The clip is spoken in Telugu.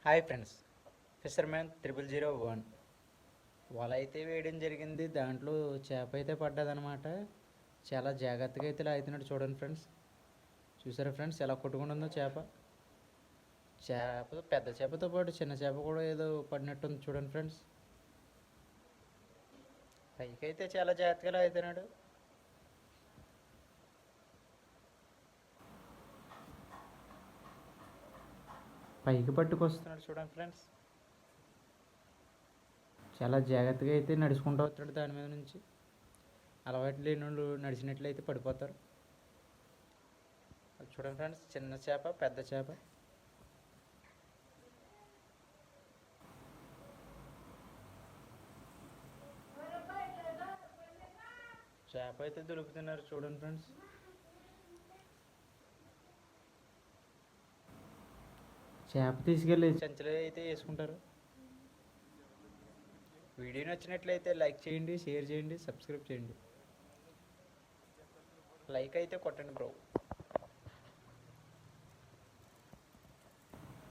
హాయ్ ఫ్రెండ్స్, ఫిషర్మ్యాన్ 0001 వల అయితే వేయడం జరిగింది. దాంట్లో చేప అయితే పడ్డదనమాట. చాలా జాగ్రత్తగా అయితే లాగుతున్నాడు. చూడండి ఫ్రెండ్స్, చూసారా ఫ్రెండ్స్ ఎలా కొట్టుకుంటుందో చేప. పెద్ద చేపతో పాటు చిన్న చేప కూడా ఏదో పడినట్టుంది. చూడండి ఫ్రెండ్స్, పైకి అయితే చాలా జాగ్రత్తగా లాగుతున్నాడు. పైకి పట్టుకొస్తున్నాడు. చూడండి ఫ్రెండ్స్, చాలా జాగ్రత్తగా అయితే నడుచుకుంటూ వస్తాడు దాని మీద నుంచి. అలవాటు లేని వాళ్ళు నడిచినట్లయితే పడిపోతారు. చూడండి ఫ్రెండ్స్, చిన్న చేప పెద్ద చేప. చేప అయితే దొరుకుతున్నారు. చూడండి ఫ్రెండ్స్, చేప తీసుకెళ్ళి సంచిలో అయితే వేసుకుంటారు. వీడియో నచ్చినట్లయితే లైక్ చేయండి, షేర్ చేయండి, సబ్స్క్రైబ్ చేయండి. లైక్ అయితే కొట్టండి బ్రో.